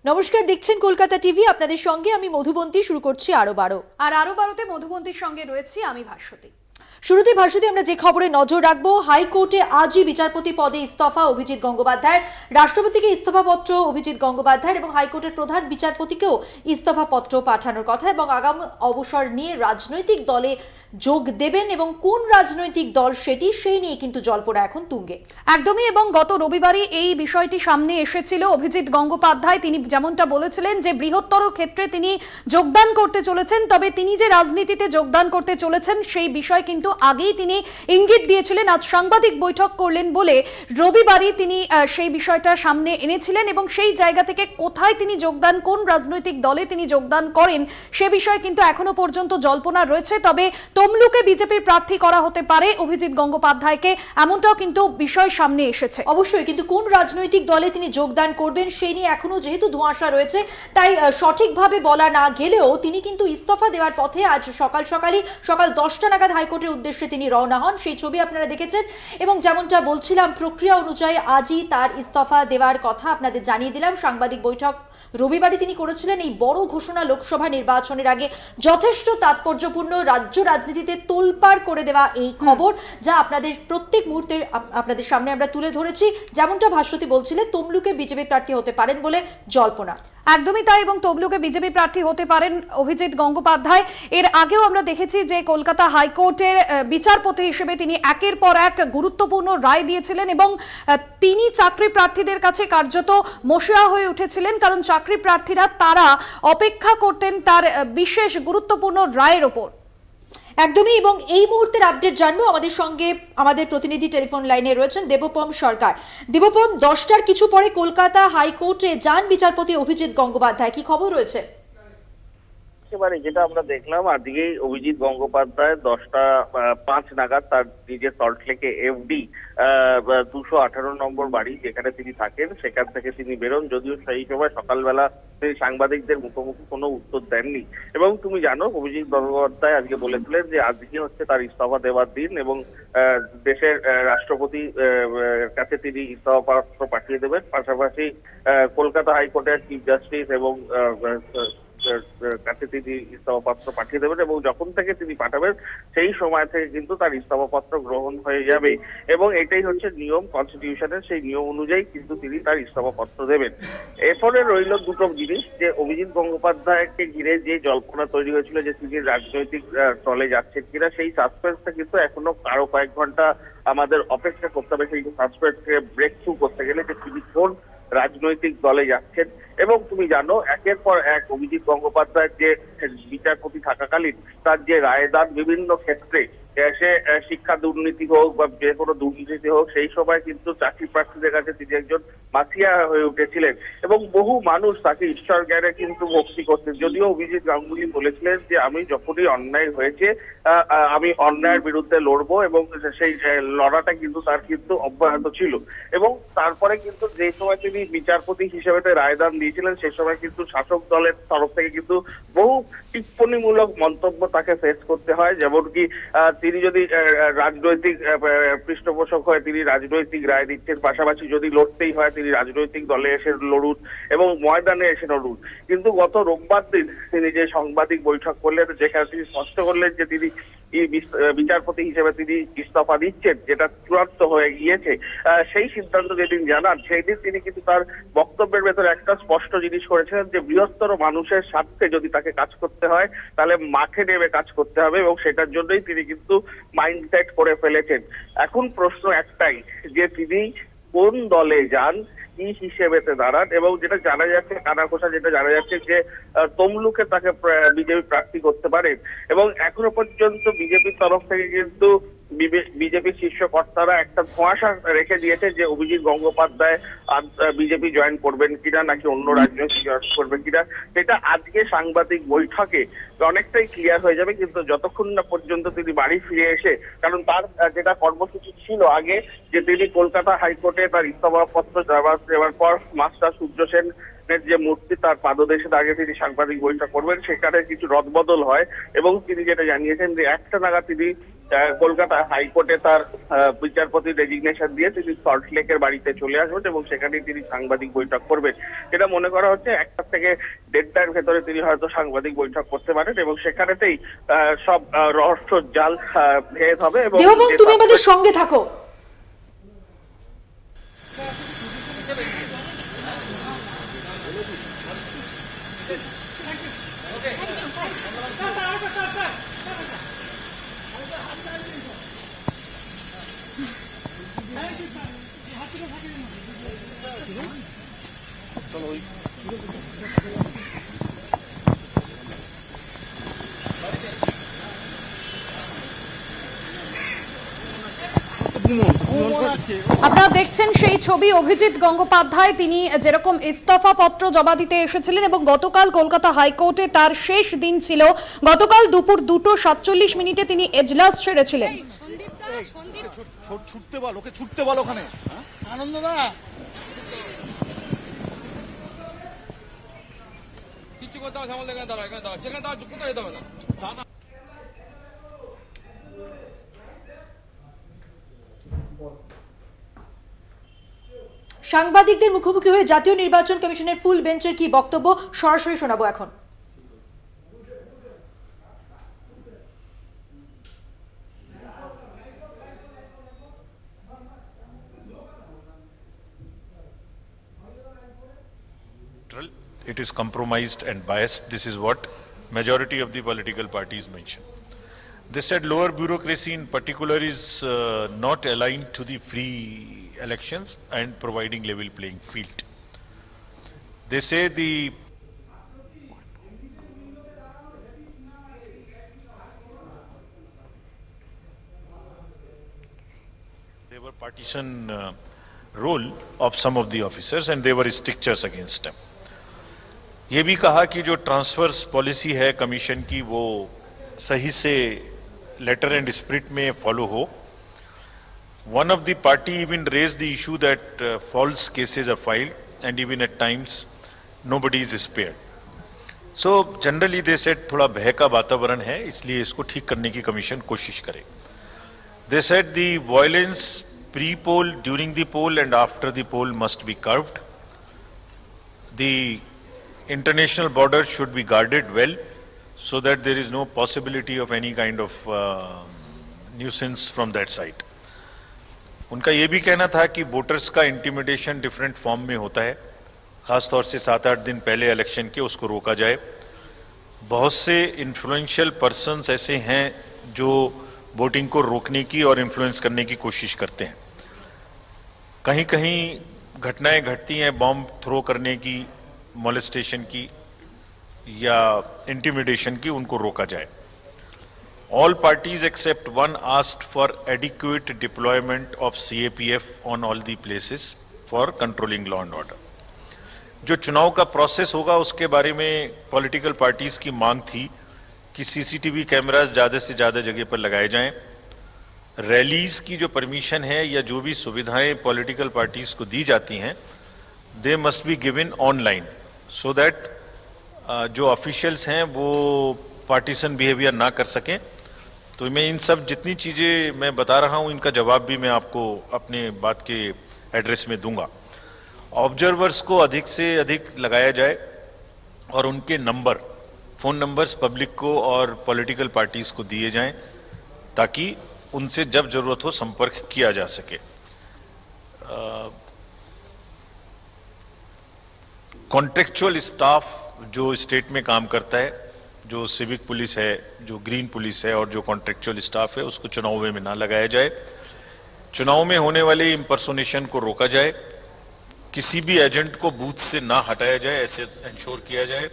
নমস্কার, দেখছেন কলকাতা টিভি। আপনাদের সঙ্গে আমি মধুবন্তী। শুরু করছি আরো বারো। আর আরো বারোতে মধুবন্তীর সঙ্গে রয়েছি আমি ভাস্বতী। শুরুতে ভারতী আমরা যে খবরে নজর রাখবো, হাইকোর্টে আজই বিচারপতি পদে ইস্তফা অভিজিৎ গঙ্গোপাধ্যায়ের। রাষ্ট্রপতিকে ইস্তফাপত্র অভিজিৎ গঙ্গোপাধ্যায়ের এবং হাইকোর্টের প্রধান বিচারপতিকেও ইস্তফাপত্র পাঠানোর কথা এবং আগাম অবসর নিয়ে রাজনৈতিক দলে যোগ দেবেন এবং কোন রাজনৈতিক দল সেই নিয়ে কিন্তু জল্পনা এখন তুঙ্গে। একদমই, এবং গত রবিবারই এই বিষয়টি সামনে এসেছিল। অভিজিৎ গঙ্গোপাধ্যায় তিনি যেমনটা বলেছিলেন যে বৃহত্তর ক্ষেত্রে তিনি যোগদান করতে চলেছেন, তবে তিনি যে রাজনীতিতে যোগদান করতে চলেছেন সেই বিষয় কিন্তু আগেই তিনি ইঙ্গিত দিয়েছিলেন। আজ সাংবাদিক বৈঠক করলেন বলে রবিবারই তিনি সেই বিষয়টা সামনে এনেছিলেন এবং সেই জায়গা থেকে কোথায় তিনি যোগদান, কোন রাজনৈতিক দলে তিনি যোগদান করেন সে বিষয়ে কিন্তু এখনো পর্যন্ত জল্পনা রয়েছে। তবে তমলুকে বিজেপির প্রার্থী করা হতে পারে অভিজিৎ গঙ্গোপাধ্যায়কে, এমনটাও কিন্তু বিষয় সামনে এসেছে। অবশ্যই, কিন্তু কোন রাজনৈতিক দলে তিনি যোগদান করবেন সেই নিয়ে এখনো যেহেতু ধোঁয়াশা রয়েছে, তাই সঠিকভাবে বলা না গেলেও তিনি কিন্তু ইস্তফা দেওয়ার পথে আজ সকাল 10টা নাগাদ হাইকোর্টের উদ্দেশ্যে তিনি রওনা হন। সেই ছবি আপনারা দেখেছেন এবং যেমনটা বলছিলাম, প্রক্রিয়া অনুযায়ী আজই তার ইস্তফা দেওয়ার কথা আপনাদের জানিয়ে দিলাম। সাংবাদিক বৈঠক রবিবারই তিনি করেছিলেন। এই বড় ঘোষণা লোকসভা নির্বাচনের আগে যথেষ্ট তাৎপর্যপূর্ণ, রাজ্য রাজনীতিতে তোলপাড় করে দেওয়া এই খবর, যা আপনাদের প্রত্যেক মুহূর্তে আপনাদের সামনে আমরা তুলে ধরেছি। যেমনটা ভাস্বতী বলছিলেন, তমলুকে বিজেপি প্রার্থী হতে পারেন বলে জল্পনা। একদমই তাই, এবং তমলুকে বিজেপি প্রার্থী হতে পারেন অভিজিৎ গঙ্গোপাধ্যায়। এর আগেও আমরা দেখেছি যে কলকাতা হাইকোর্টের বিচারপতি হিসেবে তিনি একের পর এক গুরুত্বপূর্ণ রায় দিয়েছিলেন এবং তিনি চাকরি প্রার্থীদের কাছে কার্যত মশিয়া হয়ে উঠেছিলেন, কারণ চাকরি প্রার্থীরা তারা অপেক্ষা করতেন তার বিশেষ গুরুত্বপূর্ণ রায়ের ওপর। একদমই, এবং এই মুহূর্তের আপডেট জানবো। আমাদের সঙ্গে আমাদের প্রতিনিধি টেলিফোন লাইনে রয়েছেন দেবপম সরকার। দেবপম, 10টার কিছু পরে কলকাতা হাইকোর্টে যান বিচারপতি অভিজিৎ গঙ্গোপাধ্যায়, কি খবর রয়েছে? একেবারে যেটা আমরা দেখলাম, আজকে অভিজিৎ গঙ্গোপাধ্যায় 10টা 5 নাগাদ তার নিজের সল্টলেকে এফডি 218 নম্বর বাড়ি যেখানে তিনি থাকেন সেখান থেকে তিনি বেরোন। যদিও সেই সময় সকালবেলা তিনি সাংবাদিকদের মুখোমুখি কোনো উত্তর দেননি। এবং তুমি জানো, অভিজিৎ গঙ্গোপাধ্যায় আজকে বলেছিলেন যে আজকে হচ্ছে তার ইস্তফা দেওয়ার দিন এবং দেশের রাষ্ট্রপতি কাছে তিনি ইস্তফাপত্র পাঠিয়ে দেবেন। পাশাপাশি কলকাতা হাইকোর্টের চিফ জাস্টিস এবং কাছে তিনি ইস্তফাপত্র পাঠিয়ে দেবেন এবং যখন থেকে তিনি পাঠাবেন সেই সময় থেকে কিন্তু তার ইস্তফাপত্র গ্রহণ হয়ে যাবে এবং এটাই হচ্ছে নিয়ম, কনস্টিটিউশনের সেই নিয়ম অনুযায়ী কিন্তু তিনি তার ইস্তফাপত্র দেবেন। এরপরে রইল দুটো জিনিস, যে অভিজিৎ গঙ্গোপাধ্যায়কে ঘিরে যে জল্পনা তৈরি হয়েছিল যে তিনি রাজনৈতিক দলে যাচ্ছেন কিনা, সেই সাসপেন্সটা কিন্তু এখনো আরো কয়েক ঘন্টা আমাদের অপেক্ষা করতে হবে সেই সাসপেন্সকে ব্রেক থ্রু করতে গেলে, যে তিনি কোন রাজনৈতিক দলে যাচ্ছেন। এবং তুমি জানো, একের পর এক অভিজিৎ গঙ্গোপাধ্যায়ের যে বিচারপতি থাকাকালীন তার যে রায়দান বিভিন্ন ক্ষেত্রে, সে শিক্ষা দুর্নীতি হোক বা যে কোনো দুর্নীতি হোক, সেই সময় কিন্তু চাকরি প্রার্থীদের কাছে তিনি একজন মাসিয়া হয়ে উঠেছিলেন এবং বহু মানুষ তাকে ঈশ্বর জ্ঞানে কিন্তু ভক্তি করতেন। যদিও অভিজিৎ গাঙ্গুলি বলেছিলেন যে আমি যখনই অন্যায় হয়েছে আমি অন্যায়ের বিরুদ্ধে লড়বো এবং সেই লড়াটা কিন্তু তার কিন্তু অব্যাহত ছিল। এবং তারপরে কিন্তু যে সময় তিনি বিচারপতি হিসেবে রায়দান দিয়েছিলেন সে সময় কিন্তু শাসক দলের তরফ থেকে কিন্তু বহু টিপ্পণীমূলক মন্তব্য তাকে ফেস করতে হয়। যেমন কি তিনি যদি রাজনৈতিক পৃষ্ঠপোষক হয়ে তিনি রাজনৈতিক রায় দিচ্ছেন, পাশাপাশি যদি লড়তেই হয় তিনি রাজনৈতিক দলে এসে লড়ুন এবং ময়দানে এসে লড়ুন। কিন্তু গত রোববার দিন তিনি যে সাংবাদিক বৈঠক করলেন যেখানে তিনি স্পষ্ট করলেন যে তিনি বিচারপতি হিসেবে তিনি ইস্তফা দিচ্ছেন, যেটা চূড়ান্ত হয়ে গিয়েছে, সেই সিদ্ধান্ত যেদিন জানান সেই দিন তিনি কিন্তু তার বক্তব্যের ভেতরে একটা স্পষ্ট জিনিস করেছিলেন যে বৃহত্তর মানুষের স্বার্থে যদি তাকে কাজ করতে হয় তাহলে মাঠে নেমে কাজ করতে হবে এবং সেটার জন্যই তিনি কিন্তু মাইন্ডসেট করে ফেলেছেন। এখন প্রশ্ন একটাই, যে তিনি কোন দলে যান, কি হিসেবে দাঁড়ান, এবং যেটা জানা যাচ্ছে কানাঘোষা যেটা জানা যাচ্ছে যে তমলুকে তাকে বিজেপি প্রার্থী করতে পারে এবং এখনো পর্যন্ত বিজেপির তরফ থেকে কিন্তু বিজেপির শীর্ষ কর্তারা একটা ধোঁয়াশা রেখে দিয়েছে যে অভিজিৎ গঙ্গোপাধ্যায় বিজেপি জয়েন করবেন কিনা নাকি অন্য রাজনৈতিক জয়েন করবেন কিনা, সেটা আজকে সাংবাদিক বৈঠকে অনেকটাই ক্লিয়ার হয়ে যাবে। কিন্তু যতক্ষণ না পর্যন্ত তিনি বাড়ি ফিরে এসে, কারণ তার যেটা কর্মসূচি ছিল আগে যে তিনি কলকাতা হাইকোর্টে তার ইস্তফাপত্র দেওয়ার পর মাস্টার সূর্য সেন যে মূর্তি তার পাদদেশে দাঁড়িয়ে তিনি সাংবাদিক বৈঠক করবেন, সেখানে কিছু রদবদল হয় এবং তিনি যেটা জানিয়েছেন যে 1টা নাগাদ তিনি কলকাতা হাইকোর্টে তার বিচারপতি রেজিগনেশন দিয়ে তিনি সল্টলেকের বাড়িতে চলে আসবেন এবং সেখানেই তিনি সাংবাদিক বৈঠক করবেন। যেটা মনে করা হচ্ছে 1টা থেকে 1:30টার ভেতরে তিনি হয়তো সাংবাদিক বৈঠক করতে পারেন এবং সেখানেতেই সব রহস্য জাল ভেদ হবে। এবং দেববন, তুমি আমাদের সঙ্গে থাকো। আপনারা দেখছেন সেই ছবি। অভিজিৎ গঙ্গোপাধ্যায় তিনি যেরকম ইস্তফা পত্র জমা দিতে এসেছিলেন এবং গতকাল কলকাতা হাইকোর্টে তার শেষ দিন ছিল। গতকাল দুপুর 2:47 তিনি এজলাস সেরেছিলেন। ছুটতে বল, ওকে ছুটতে বল ওখানে। আনন্দ না কিছু কথা সামাল এখানে দাঁড়া, এখানে দাঁড়া, যেখানে দাঁড়া কোথায় যেতে হবে না। সাংবাদিকদের মুখোমুখি হয়ে জাতীয় নির্বাচন কমিশনের ফুল বেঞ্চের কি বক্তব্য সরাসরি শোনাবো এখন। It is compromised and biased. This is what majority of the political parties mention. They said lower bureaucracy in particular is not aligned to the free elections and providing level playing field. They say they were partisan role of some of the officers and they were strictures against them. ये भी कहा कि जो transverse policy है commission की वो सही से लेटर एंड स्पिरिट में फॉलो हो। One of the party even raised the issue that false cases are filed and even at times nobody is spared. So generally they said थोड़ा भय का वातावरण है, इसलिए इसको ठीक करने की कमीशन कोशिश करे। They said the violence pre-poll, during the poll and after the poll must be curbed. The international borders should be guarded well so that there is no possibility of any kind of nuisance from that side. उनका ये भी कहना था कि voters का intimidation different form में होता है, खासतौर से 7-8 दिन पहले इलेक्शन के, उसको रोका जाए। बहुत से इन्फ्लुएंशियल पर्सन्स ऐसे हैं जो वोटिंग को रोकने की और इन्फ्लुएंस करने की कोशिश करते हैं। कहीं कहीं घटनाएं घटती हैं बॉम्ब थ्रो करने की, मोलेस्टेशन की या इंटिमिडेशन की, उनको रोका जाए। All parties except one asked for adequate deployment of CAPF on all the places for controlling law and order. जो चुनाव का प्रोसेस होगा उसके बारे में पॉलिटिकल पार्टीज की मांग थी कि सीसीटीवी कैमरास ज़्यादा से ज़्यादा जगह पर लगाए जाएं। रैलीज की जो परमिशन है या जो भी सुविधाएं पॉलिटिकल पार्टीज को दी जाती हैं, they must be given online so that जो ऑफिशियल्स हैं वो पार्टीसन बिहेवियर ना कर सकें। तो मैं इन सब जितनी चीज़ें मैं बता रहा हूं इनका जवाब भी मैं आपको अपने बात के एड्रेस में दूंगा। ऑब्जर्वर्स को अधिक से अधिक लगाया जाए और उनके नंबर, फ़ोन नंबर्स पब्लिक को और पॉलिटिकल पार्टीज को दिए जाएं ताकि उनसे जब जरूरत हो संपर्क किया जा सके। कॉन्ट्रेक्चुअल स्टाफ जो स्टेट में काम करता है, जो सिविक पुलिस है, जो ग्रीन पुलिस है और जो कॉन्ट्रेक्चुअल स्टाफ है, उसको चुनाव में ना लगाया जाए। चुनाव में होने वाले इंपर्सोनेशन को रोका जाए, किसी भी एजेंट को बूथ से ना हटाया जाए, ऐसे इंश्योर किया जाए।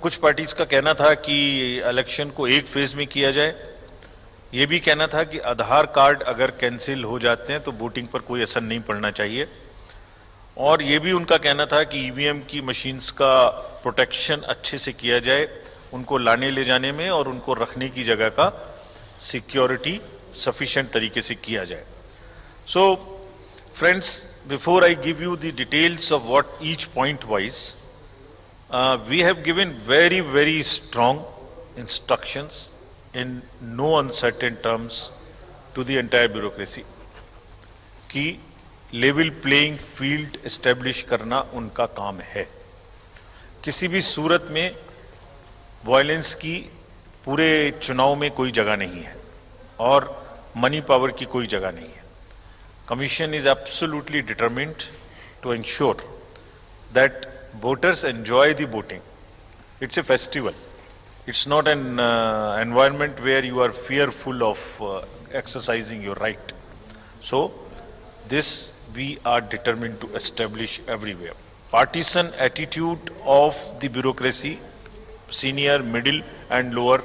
कुछ पार्टीज का कहना था कि इलेक्शन को एक फेज में किया जाए। ये भी कहना था कि आधार कार्ड अगर कैंसिल हो जाते हैं तो वोटिंग पर कोई असर नहीं पड़ना चाहिए। और ये भी उनका कहना था कि ईवीएम की मशीन्स का प्रोटेक्शन अच्छे से किया जाए, उनको लाने ले जाने में और उनको रखने की जगह का सिक्योरिटी सफिशिएंट तरीके से किया जाए। सो friends, before I give you the details of what each point wise, we have given very, very strong instructions in no uncertain terms to the entire bureaucracy कि लेवल प्लेइंग फील्ड एस्टेब्लिश करना उनका काम है। किसी भी सूरत में violence की पूरे चुनाव में कोई जगह नहीं है और मनी पावर की कोई जगह नहीं है। Commission is absolutely determined to ensure that voters enjoy the voting. It's a festival. It's not an environment where you are fearful of exercising your right. So this we are determined to establish everywhere. Partisan attitude of the bureaucracy, senior, middle and lower,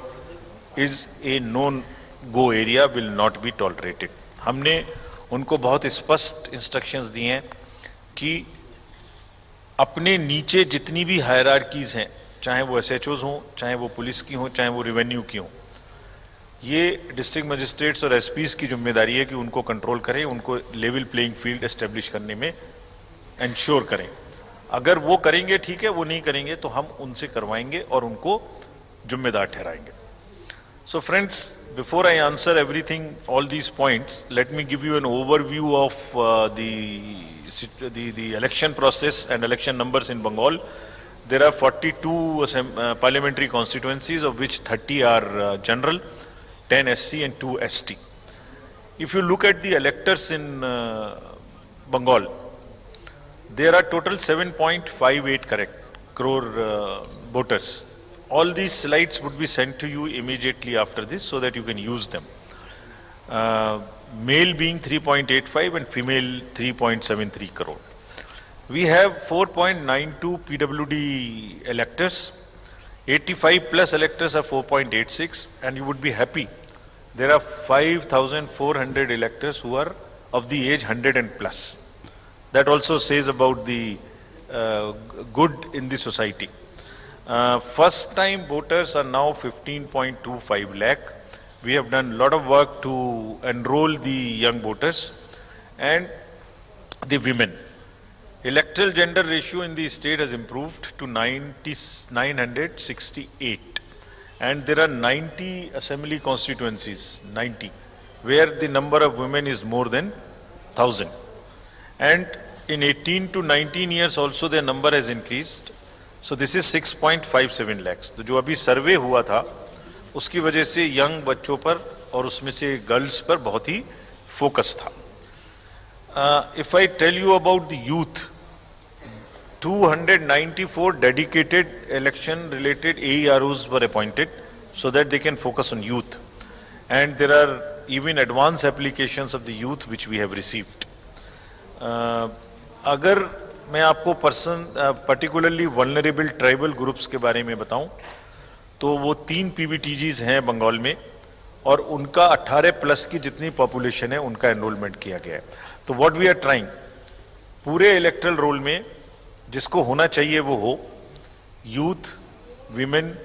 is a non-go area, will not be tolerated. हमने उनको बहुत स्पष्ट instructions दिए हैं कि अपने नीचे जितनी भी हायरार्कीज हैं, चाहे वो एसएचओज हों, चाहे वो पुलिस की हों, चाहे वो रेवेन्यू की हों, ये डिस्ट्रिक्ट मजिस्ट्रेट्स और एसपीज की जिम्मेदारी है कि उनको कंट्रोल करें, उनको लेवल प्लेइंग फील्ड एस्टेब्लिश करने में इंश्योर करें। अगर वो करेंगे ठीक है, वो नहीं करेंगे तो हम उनसे करवाएंगे और उनको जिम्मेदार ठहराएंगे। So friends, before I answer everything, all these points, let me give you an overview of the election process and election numbers in Bengal. There are 42 parliamentary constituencies, of which 30 are general, 10 SC and 2 ST. If you look at the electors in Bengal, there are total 7.58 crore voters. All these slides would be sent to you immediately after this so that you can use them. Male being 3.85 and female 3.73 crore. We have 4.92 PWD electors. 85 plus electors are 4.86, and you would be happy. There are 5,400 electors who are of the age 100 and plus. That also says about the good in the society. First time voters are now 15.25 lakh. We have done a lot of work to enroll the young voters and the women. Electoral gender ratio in the state has improved to 968, and there are 90 assembly constituencies, 90, where the number of women is more than 1,000. And in 18 to 19 years also their number has increased. So this is 6.57 lakhs. तो जो अभी सर्वे हुआ था उसकी वजह से young बच्चों पर और उसमें से गर्ल्स पर बहुत ही फोकस था। If I tell you about the youth, 294 dedicated election related AEROs were appointed so that they can focus on youth. And there are even advanced applications of the youth which we have received. अगर मैं आपको particularly vulnerable tribal groups के बारे में बताऊं तो वो 3 PVTGs हैं बंगाल में और उनका 18 प्लस की जितनी पॉपुलेशन है उनका एनरोलमेंट किया गया है। तो व्हाट वी आर ट्राइंग, पूरे इलेक्टरल रोल में जिसको होना चाहिए वो हो, youth, women,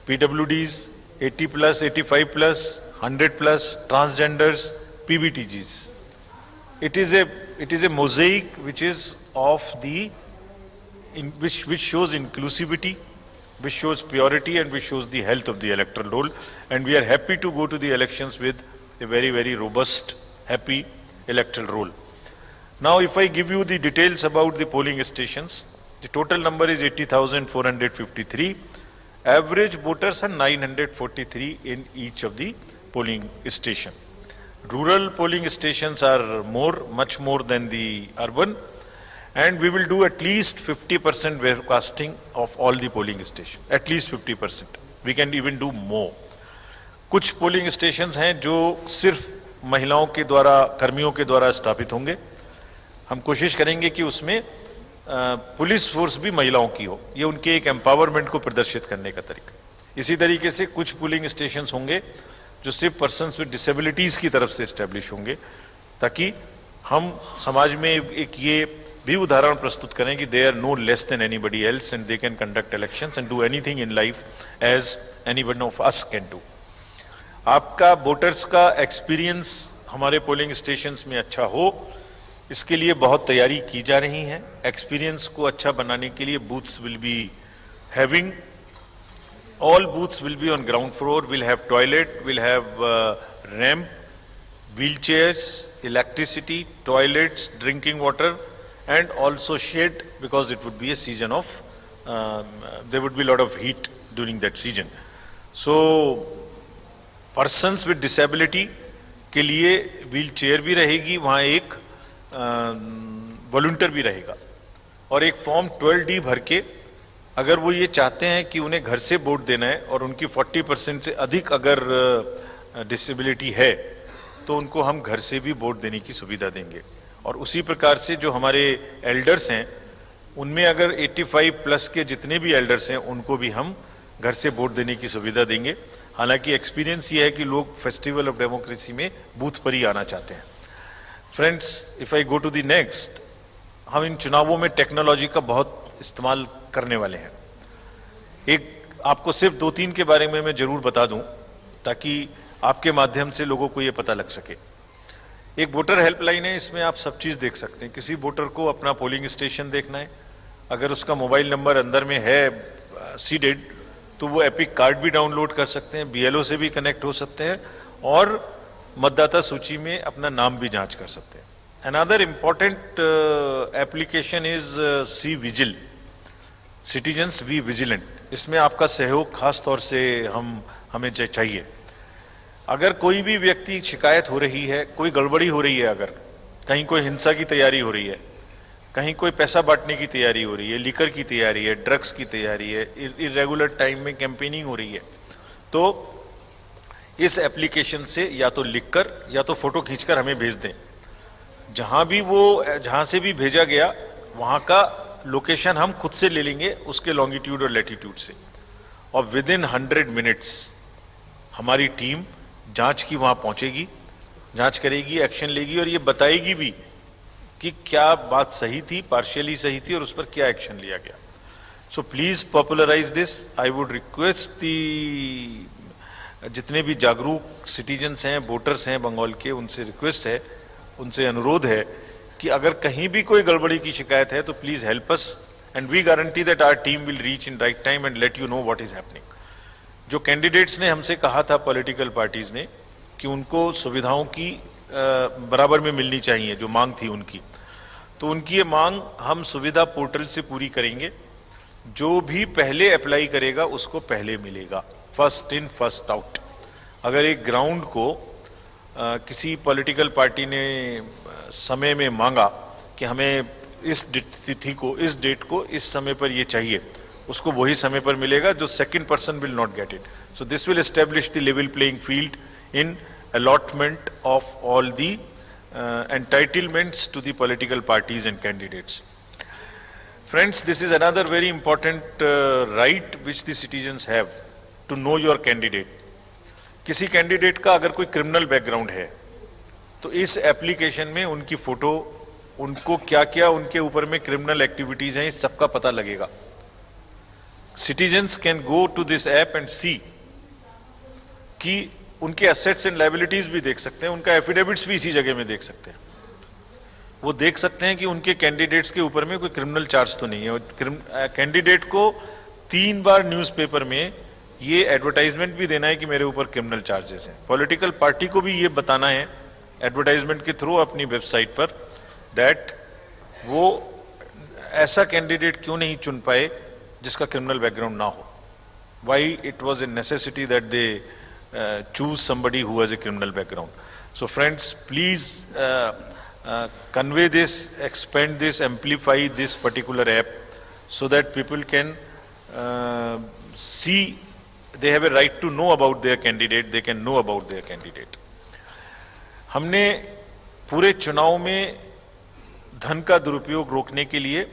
PwDs, 80 plus, 85 plus, 100 plus, transgenders, PVTGs. It is a mosaic which is of the which shows inclusivity, which shows purity, and which shows the health of the electoral roll. And we are happy to go to the elections with a very, very robust, happy electoral roll. Now, if I give you the details about the polling stations, the total number is 80,453. Average voters are 943 in each of the polling station. Rural polling stations are much more than the urban, and we will do at least 50% webcasting of all the polling stations. At least 50%. We can even do more. कुछ polling stations हैं जो सिर्फ महिलाओं के द्वारा, कर्मियों के द्वारा स्थापित होंगे। हम कोशिश करेंगे कि उसमें पुलिस फोर्स भी महिलाओं की हो। ये उनके एक एम्पावरमेंट को प्रदर्शित करने का तरीका। इसी तरीके से कुछ पोलिंग स्टेशंस होंगे जो सिर्फ पर्सन्स विद डिसेबिलिटीज की तरफ से एस्टेब्लिश होंगे, ताकि हम समाज में एक ये भी उदाहरण प्रस्तुत करें कि they are no less than anybody else and they can conduct elections and do anything in life as anyone of us can do. आपका वोटर्स का एक्सपीरियंस हमारे पोलिंग स्टेशंस में अच्छा हो, इसके लिए बहुत तैयारी की जा रही है। एक्सपीरियंस को अच्छा बनाने के लिए booths will be having, all booths will be on ground floor, will have toilet, will have ramp, wheelchairs, electricity, toilets, drinking water, and also shade, because it would be a season of there would be a lot of heat during that season. So persons with disability के लिए wheel chair भी रहेगी, वहाँ एक volunteer भी रहेगा, और एक फॉर्म 12D भर के अगर वो ये चाहते हैं कि उन्हें घर से वोट देना है और उनकी 40% से अधिक अगर डिसेबिलिटी है तो उनको हम घर से भी वोट देने की सुविधा देंगे। और उसी प्रकार से जो हमारे एल्डर्स हैं उनमें अगर 85 प्लस के जितने भी एल्डर्स हैं उनको भी हम घर से वोट देने की सुविधा देंगे। हालांकि एक्सपीरियंस ये है कि लोग फेस्टिवल ऑफ डेमोक्रेसी में बूथ पर ही आना चाहते हैं। Friends, if I go to the next, हम इन चुनावों में टेक्नोलॉजी का बहुत इस्तेमाल करने वाले हैं। एक आपको सिर्फ 2-3 के बारे में मैं जरूर बता दूं ताकि आपके माध्यम से लोगों को ये पता लग सके। एक वोटर हेल्पलाइन है, इसमें आप सब चीज देख सकते हैं। किसी वोटर को अपना पोलिंग स्टेशन देखना है, अगर उसका मोबाइल नंबर अंदर में है सीडेड तो वो एपिक कार्ड भी डाउनलोड कर सकते हैं, BLO से भी कनेक्ट हो सकते हैं और मतदाता सूची में अपना नाम भी जांच कर सकते हैं। Another important application is C vigil, citizens we vigilant. इसमें आपका सहयोग खास तौर से हमें चाहिए। अगर कोई भी व्यक्ति शिकायत हो रही है, कोई गड़बड़ी हो रही है, अगर कहीं कोई हिंसा की तैयारी हो रही है, कहीं कोई पैसा बांटने की तैयारी हो रही है, लिकर की तैयारी है, ड्रग्स की तैयारी है, इरेगुलर टाइम में कैंपेनिंग हो रही है, तो इस एप्लीकेशन से या तो लिखकर या तो फोटो खींचकर हमें भेज दें। जहां से भी भेजा गया वहां का लोकेशन हम खुद से ले लेंगे, उसके लॉन्गिट्यूड और लैटिट्यूड से, और विद इन 100 मिनट्स हमारी टीम जांच की वहां पहुंचेगी, जांच करेगी, एक्शन लेगी और ये बताएगी भी कि क्या बात सही थी, पार्शियली सही थी और उस पर क्या एक्शन लिया गया। So please popularise this. I would request the जितने भी जागरूक सिटीजन्स हैं, वोटर्स हैं बंगाल के, उनसे रिक्वेस्ट है, उनसे अनुरोध है कि अगर कहीं भी कोई गड़बड़ी की शिकायत है तो please help us and we guarantee that our team will reach in right time and let you know what is happening. जो कैंडिडेट्स ने हमसे कहा था, पॉलिटिकल पार्टीज ने, कि उनको सुविधाओं की बराबर में मिलनी चाहिए, जो मांग थी उनकी, तो उनकी ये मांग हम सुविधा पोर्टल से पूरी करेंगे। जो भी पहले अप्लाई करेगा उसको पहले मिलेगा, फर्स्ट इन फर्स्ट आउट। अगर एक ग्राउंड को किसी पॉलिटिकल पार्टी ने समय में मांगा कि हमें इस तिथि को, इस डेट को, इस समय पर ये चाहिए, उसको वही समय पर मिलेगा, जो second person will not get it. So this will establish the level playing field in allotment of all the entitlements to the political parties and candidates. Friends, this is another very important right which the citizens have to know your candidate. किसी candidate का अगर कोई criminal background है तो इस application में उनकी photo, उनको क्या क्या उनके ऊपर में क्रिमिनल एक्टिविटीज हैं, इस सबका पता लगेगा। Citizens can go to this app and see कि उनके एसेट्स एंड लायबिलिटीज भी देख सकते हैं, उनका एफिडेविट्स भी इसी जगह में देख सकते हैं। वो देख सकते हैं कि उनके कैंडिडेट्स के ऊपर में कोई क्रिमिनल चार्ज तो नहीं है। कैंडिडेट को 3 बार न्यूज़पेपर में ये एडवर्टाइजमेंट भी देना है कि मेरे ऊपर क्रिमिनल चार्जेस हैं। पॉलिटिकल पार्टी को भी ये बताना है एडवर्टाइजमेंट के थ्रू अपनी वेबसाइट पर दैट वो ऐसा कैंडिडेट क्यों नहीं चुन पाए जिसका क्रिमिनल बैकग्राउंड ना हो। Why it was a necessity that they choose somebody who has a criminal background. So friends, please convey this, expand this, amplify this particular app so that people can see, they have a right to know about their candidate, they can know about their candidate. हमने पूरे चुनाव में धन का दुरुपयोग रोकने के लिए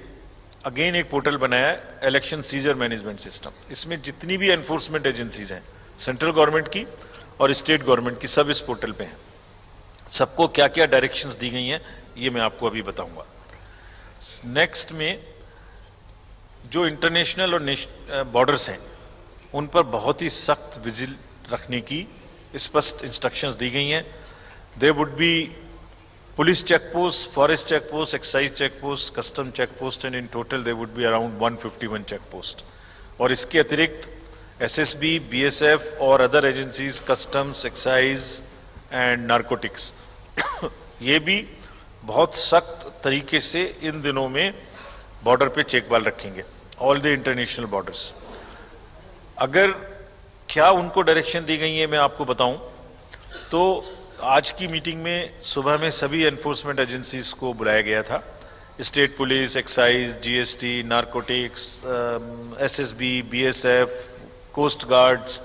अगेन एक पोर्टल बनाया है, इलेक्शन सीजर मैनेजमेंट सिस्टम। इसमें जितनी भी एनफोर्समेंट एजेंसीज हैं, सेंट्रल गवर्नमेंट की और स्टेट गवर्नमेंट की, सब इस पोर्टल पे हैं। सबको क्या क्या डायरेक्शंस दी गई हैं ये मैं आपको अभी बताऊंगा। नेक्स्ट में जो इंटरनेशनल और बॉर्डर्स हैं उन पर बहुत ही सख्त विजिल रखने की स्पष्ट इंस्ट्रक्शंस दी गई हैं। There would be police check posts, forest check posts, excise check posts, custom check posts, and in total there would be around 151 check posts. और इसके अतिरिक्त SSB, BSF और other agencies customs, excise and narcotics ये भी बहुत सख्त तरीके से इन दिनों में बॉर्डर पे चेकबाल रखेंगे, ऑल द इंटरनेशनल बॉर्डर्स। अगर क्या उनको डायरेक्शन दी गई है मैं आपको बताऊं तो आज की मीटिंग में सुबह में सभी एनफोर्समेंट एजेंसीज को बुलाया गया था, state police, excise, GST, narcotics, SSB, BSF, coast guards,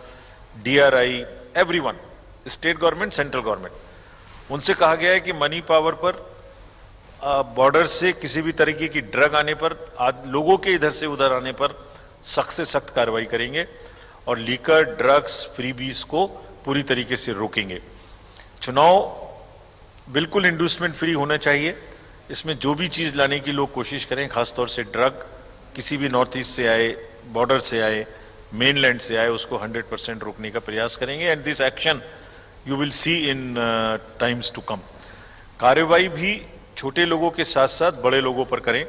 DRI, everyone, state government, central government. उनसे कहा गया है कि मनी पावर पर बॉर्डर से किसी भी तरीके की ड्रग आने पर, लोगों के इधर से उधर आने पर सख्त से सख्त कार्रवाई करेंगे और लीकर, ड्रग्स, फ्रीबीज को पूरी तरीके से रोकेंगे। चुनाव बिल्कुल इंड्यूसमेंट फ्री होना चाहिए। इसमें जो भी चीज़ लाने की लोग कोशिश करें, खासतौर से ड्रग किसी भी नॉर्थ ईस्ट से आए, बॉर्डर से आए, मेनलैंड से आए, उसको 100% रोकने का प्रयास करेंगे। And this action you will see in times to come. कार्रवाई भी छोटे लोगों के साथ साथ बड़े लोगों पर करें,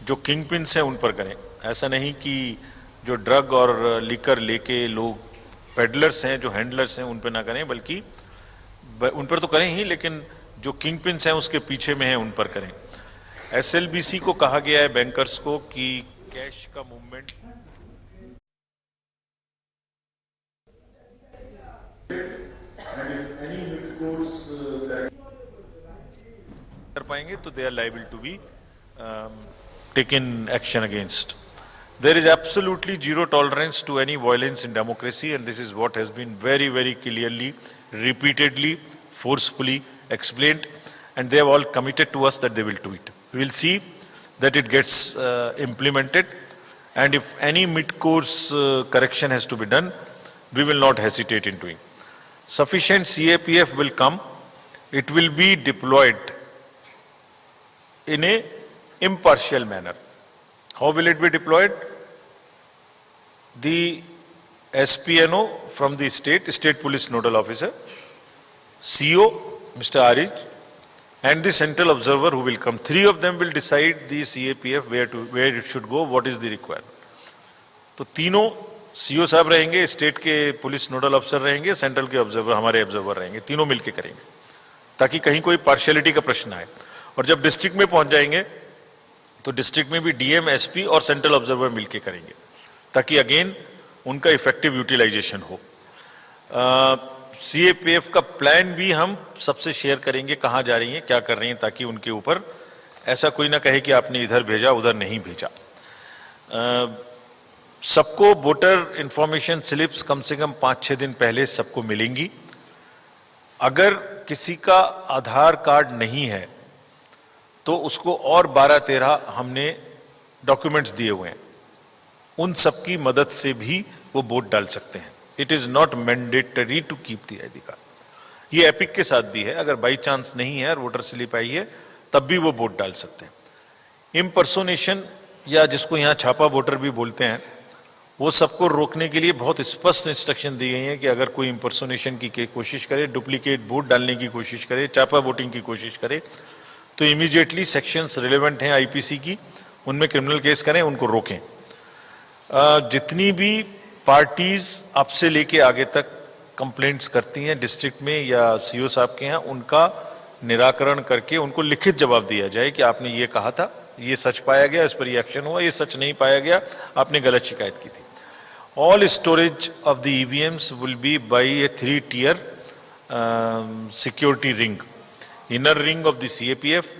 जो किंग पिन्स हैं उन पर करें। ऐसा नहीं कि जो ड्रग और लिकर लेके लोग पेडलर्स हैं, जो हैंडलर्स हैं, उन पर ना करें, बल्कि उन पर तो करें ही, लेकिन जो किंग पिन्स हैं उसके पीछे में हैं उन पर करें। SLBC को कहा गया है, बैंकर्स को, कि कैश का मूवमेंट कर पाएंगे तो they are liable to be taken action against. There is absolutely zero tolerance to any violence in democracy, and this is what has been very, very clearly, repeatedly, forcefully explained, and they have all committed to us that they will do it. We will see that it gets implemented, and if any mid-course correction has to be done, we will not hesitate in doing. Sufficient CAPF will come. It will be deployed in a impartial manner. How will it be deployed? The SPNO from the State Police Nodal Officer, CO, Mr. Arij, and the Central Observer who will come. Three of them will decide the CAPF where it should go, what is the requirement. तो तीनों CO साहब रहेंगे, state के police nodal अफसर रहेंगे, central के observer, हमारे observer रहेंगे, तीनों मिलके करेंगे ताकि कहीं कोई पार्शियलिटी का प्रश्न आए। और जब डिस्ट्रिक्ट में पहुंच जाएंगे तो डिस्ट्रिक्ट में भी DM, SP और सेंट्रल ऑब्जर्वर मिलके करेंगे ताकि अगेन उनका इफेक्टिव यूटिलाइजेशन हो। CAPF का प्लान भी हम सबसे शेयर करेंगे, कहाँ जा रही हैं, क्या कर रही हैं, ताकि उनके ऊपर ऐसा कोई ना कहे कि आपने इधर भेजा उधर नहीं भेजा। सबको वोटर इंफॉर्मेशन स्लिप्स कम से कम 5-6 दिन पहले सबको मिलेंगी। अगर किसी का आधार कार्ड नहीं है तो उसको और 12-13 हमने डॉक्यूमेंट्स दिए हुए हैं, उन सबकी मदद से भी वो वोट डाल सकते हैं। It is not mandatory to keep the ID card. ये एपिक के साथ भी है, अगर बाई चांस नहीं है और वोटर स्लिप आई है तब भी वो वोट डाल सकते हैं। इम्पर्सोनेशन या जिसको यहाँ छापा वोटर भी बोलते हैं, वो सबको रोकने के लिए बहुत स्पष्ट इंस्ट्रक्शन दी गई है कि अगर कोई इम्पर्सोनेशन की कोशिश करे, डुप्लीकेट वोट डालने की कोशिश करे, छापा वोटिंग की कोशिश करे, तो इमीडिएटली सेक्शंस रिलेवेंट हैं IPC की, उनमें क्रिमिनल केस करें, उनको रोकें। जितनी भी पार्टीज आपसे लेके आगे तक कंप्लेंट्स करती हैं डिस्ट्रिक्ट में या CO साहब के यहाँ, उनका निराकरण करके उनको लिखित जवाब दिया जाए कि आपने ये कहा था, ये सच पाया गया, इस पर ये एक्शन हुआ, ये सच नहीं पाया गया, आपने गलत शिकायत की थी। All storage of the EVMs will be by a 3-tier security ring. Inner ring of the CAPF,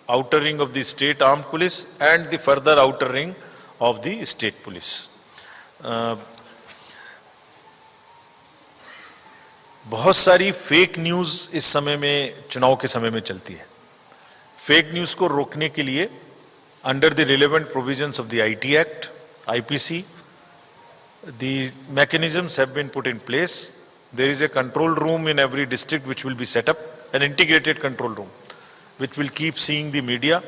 outer ring of the state armed police, and the further outer ring of the state police. बहुत सारी fake news इस समय में, चुनाव के समय में चलती है। फेक न्यूज को रोकने के लिए under the relevant provisions of the IT Act, IPC, the mechanisms have been put in place. There is a control room in every district which will be set up, an integrated control room, which will keep seeing the media,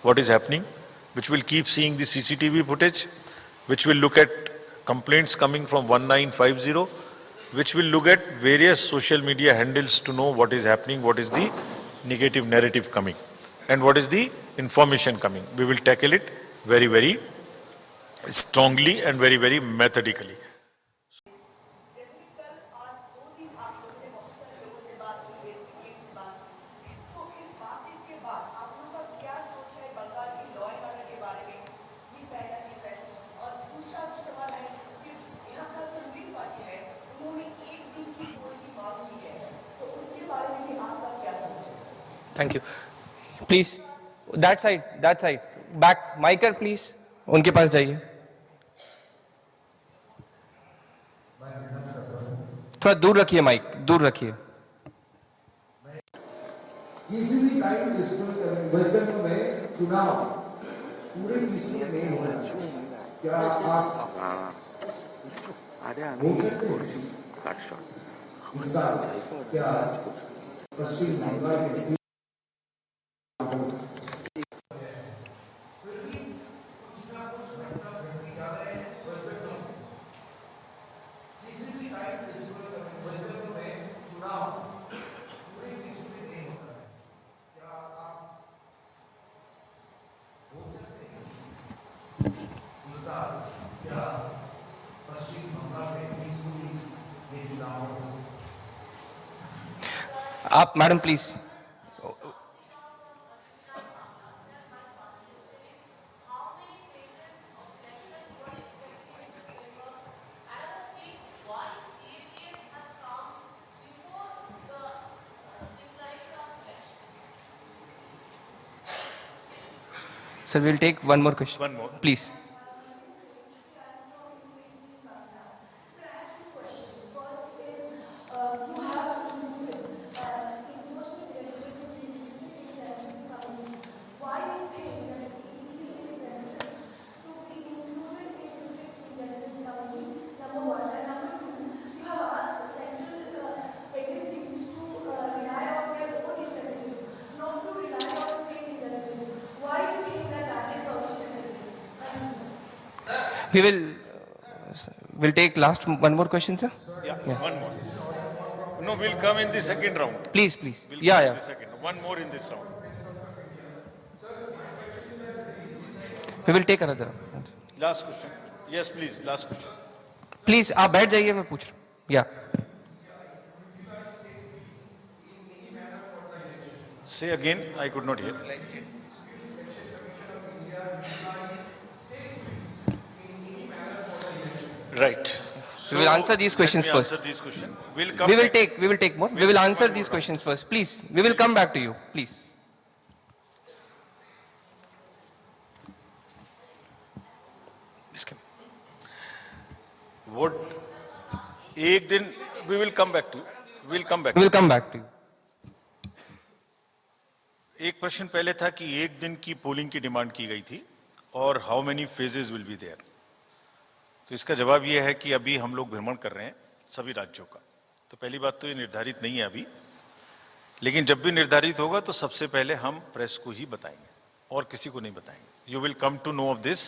what is happening, which will keep seeing the CCTV footage, which will look at complaints coming from 1950, which will look at various social media handles to know what is happening, what is the negative narrative coming and what is the information coming. We will tackle it very, very strongly and very, very methodically. Thank you please that side back माइकर please उनके पास जाइए थोड़ा दूर रखिए mic दूर रखिए किसी भी टाइम वेस्ट बंगाल में चुनाव पूरे किसी में नहीं होना क्या आप बोल सकते हैं इस साल क्या पश्चिम बंगाल में आप madam please Sir, we'll take one more question. One more. Please. We'll take last one more question, sir. Yeah, one more. No, we'll come in the second round. Please. We'll come Yeah. in the second. One more in this round. We will take another. Last question. Yes, please. Last question. Please, आप बैठ जाइए मैं पूछ रहा हूँ. Yeah. Say again. I could not hear. Right. We will answer these questions let me first. Answer these questions. We'll come. We will back. take more. We will answer these questions first. Please. We will come back to you. Please. What? एक दिन we will come back to you. We'll come back. We will come back to you. एक प्रश्न पहले था कि एक दिन की पोलिंग की डिमांड की गई थी और how many phases will be there. तो इसका जवाब यह है कि अभी हम लोग भ्रमण कर रहे हैं सभी राज्यों का. तो पहली बात तो ये निर्धारित नहीं है अभी, लेकिन जब भी निर्धारित होगा तो सबसे पहले हम प्रेस को ही बताएंगे और किसी को नहीं बताएंगे. You will come to know of this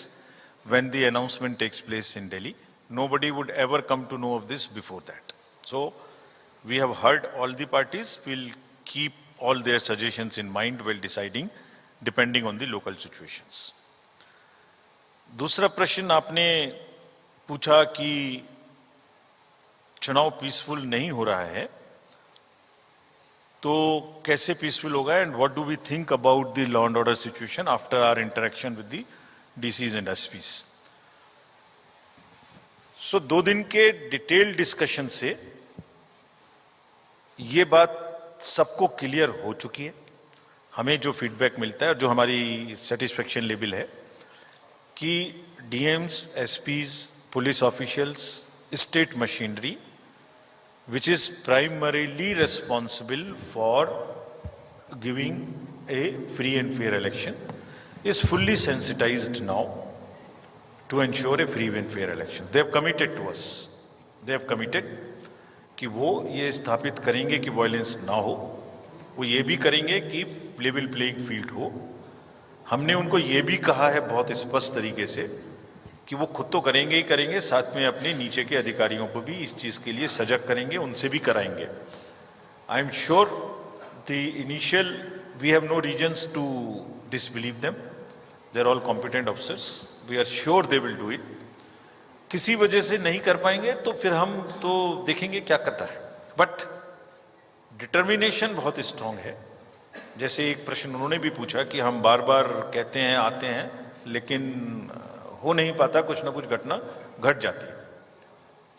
when the announcement takes place in Delhi. Nobody would ever come to know of this before that. So we have heard all the parties. We'll keep all their suggestions in mind while deciding, depending on the local situations. दूसरा प्रश्न आपने पूछा कि चुनाव peaceful नहीं हो रहा है तो कैसे पीसफुल होगा and what do we think about the law and order situation after our interaction with the DCs and SPs. So 2 दिन के डिटेल डिस्कशन से ये बात सबको क्लियर हो चुकी है. हमें जो फीडबैक मिलता है और जो हमारी सेटिस्फेक्शन लेवल है कि DMs, SPs, police officials, state machinery which is primarily responsible for giving a free and fair election is fully sensitized now to ensure a free and fair elections. They have committed to us. They have committed कि वो ये स्थापित करेंगे कि violence ना हो, वो ये भी करेंगे कि लेवल प्लेइंग फील्ड हो. हमने उनको ये भी कहा है बहुत स्पष्ट तरीके से कि वो खुद तो करेंगे ही करेंगे, साथ में अपने नीचे के अधिकारियों को भी इस चीज़ के लिए सजग करेंगे, उनसे भी कराएंगे. I am sure The initial, we have no reasons to disbelieve them. They're all competent officers. We are sure they will do it. किसी वजह से नहीं कर पाएंगे तो फिर हम तो देखेंगे क्या करता है. बट डिटर्मिनेशन बहुत स्ट्रांग है. जैसे एक प्रश्न उन्होंने भी पूछा कि हम बार बार कहते हैं आते हैं लेकिन हो नहीं पाता, कुछ ना कुछ घटना घट जाती है.